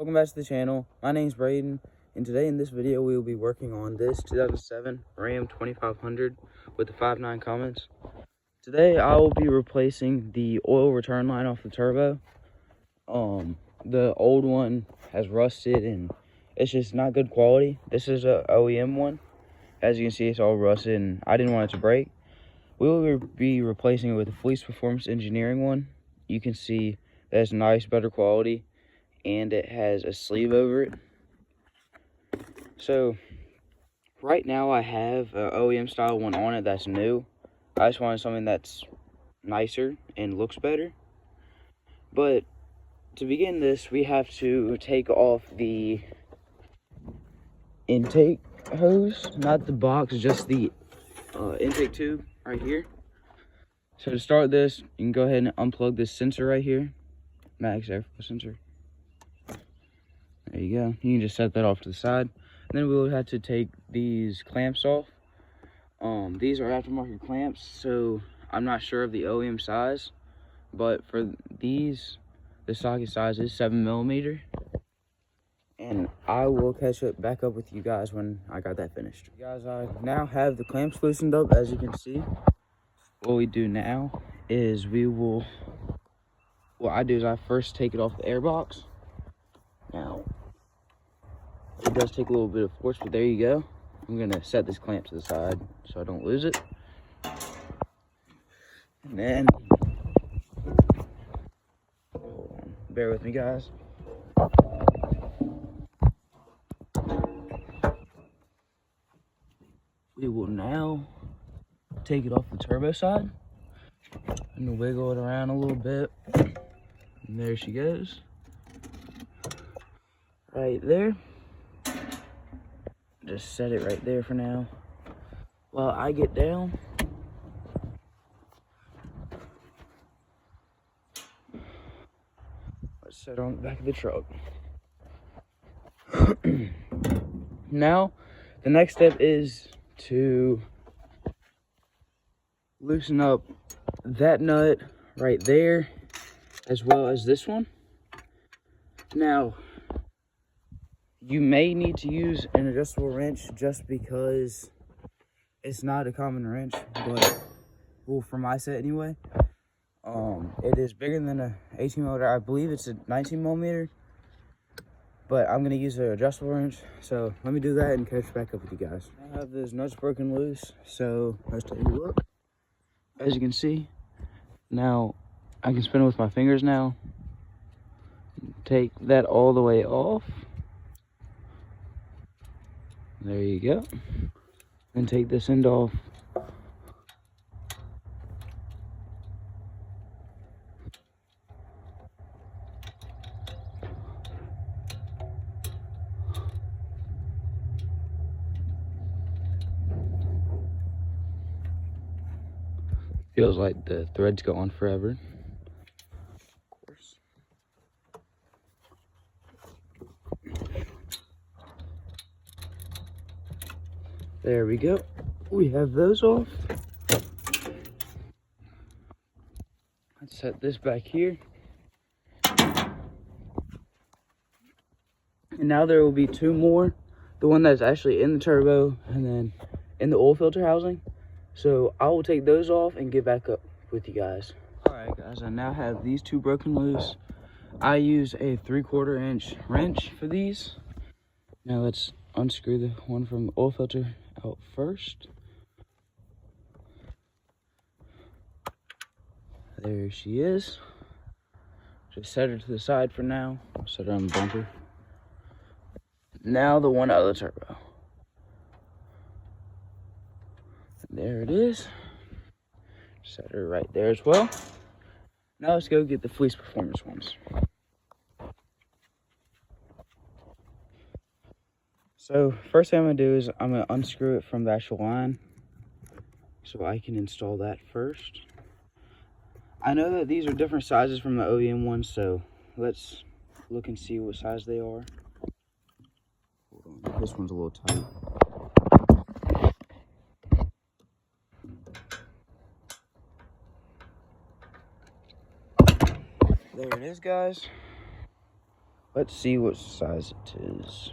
Welcome back to the channel. My name's Braden, and today in this video we will be working on this 2007 Ram 2500 with the 5.9 Cummins. Today I will be replacing the oil return line off the turbo. The old one has rusted and it's just not good quality. This is a OEM one. As you can see, it's all rusted and I didn't want it to break. We will be replacing it with a Fleece Performance Engineering one. You can see that's nice, better quality, and it has a sleeve over it. So right now I have an OEM style one on it that's new. I just wanted something that's nicer and looks better. But to begin this, we have to take off the intake hose, not the box, just the intake tube right here. So to start this, you can go ahead and unplug this sensor right here, max airflow sensor. There you go. You can just set that off to the side. And then we will have to take these clamps off. These are aftermarket clamps, so I'm not sure of the OEM size, but for these, the socket size is 7mm. And I will catch it back up with you guys when I got that finished. Guys, I now have the clamps loosened up, as you can see. What we do now is what I do is I first take it off the air box. Now, it does take a little bit of force, but there you go. I'm gonna set this clamp to the side so I don't lose it. And then, hold on, bear with me guys. We will now take it off the turbo side and wiggle it around a little bit. And there she goes. Right there. Just set it right there for now while I get down. Let's set it on the back of the truck. Now, the next step is to loosen up that nut right there, as well as this one. Now, you may need to use an adjustable wrench just because it's not a common wrench, but well, for my set anyway. It is bigger than a 18mm. I believe it's a 19mm, but I'm gonna use an adjustable wrench. So let me do that and catch back up with you guys. I have those nuts broken loose, so let's take a look. As you can see, now I can spin it with my fingers now. Take that all the way off. There you go. And take this end off. Feels like the threads go on forever. Of course. There we go. We have those off. Let's set this back here. And now there will be two more. The one that's actually in the turbo and then in the oil filter housing. So I will take those off and get back up with you guys. All right guys, I now have these two broken loose. I use a 3/4 inch wrench for these. Now let's unscrew the one from the oil filter out first. There she is. Just set her to the side for now. Set her on the bumper. Now the one out of the turbo. There it is. Set her right there as well. Now let's go get the Fleece Performance ones. So first thing I'm gonna do is I'm gonna unscrew it from the actual line so I can install that first. I know that these are different sizes from the OEM ones, so let's look and see what size they are. Hold on, this one's a little tight. There it is, guys. Let's see what size it is.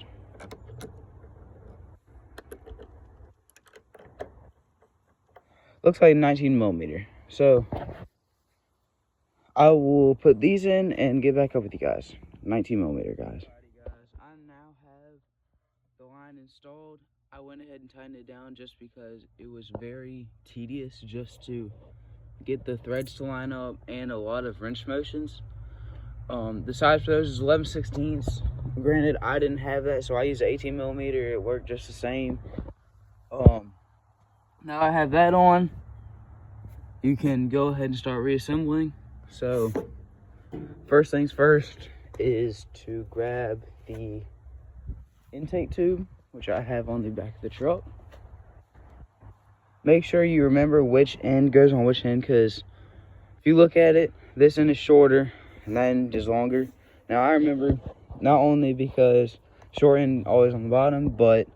Looks like 19 millimeter. So I will put these in and get back up with you guys. 19 millimeter, guys. Alrighty, guys. I now have the line installed. I went ahead and tightened it down just because it was very tedious just to get the threads to line up and a lot of wrench motions. The size for those is 11/16. Granted, I didn't have that, so I used 18 millimeter. It worked just the same. Now I have that on. You can go ahead and start reassembling. So first things first is to grab the intake tube, which I have on the back of the truck. Make sure you remember which end goes on which end, because if you look at it, this end is shorter and that end is longer. Now I remember, not only because short end always on the bottom, but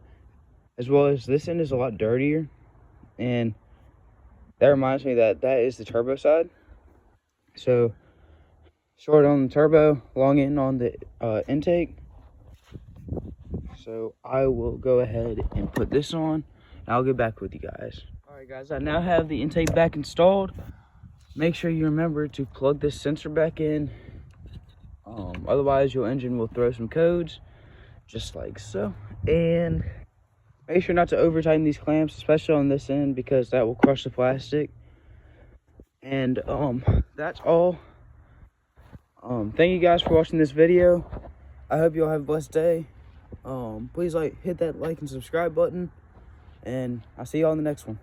as well as this end is a lot dirtier, and that reminds me that that is the turbo side. So short on the turbo, long end on the intake. So I will go ahead and put this on, and I'll get back with you guys. Alright guys, I now have the intake back installed. Make sure you remember to plug this sensor back in. Otherwise your engine will throw some codes, just like so. And make sure not to over tighten these clamps, especially on this end, because that will crush the plastic. And that's all. Thank you guys for watching this video. I hope you all have a blessed day. Please hit that like and subscribe button, and I'll see y'all in the next one.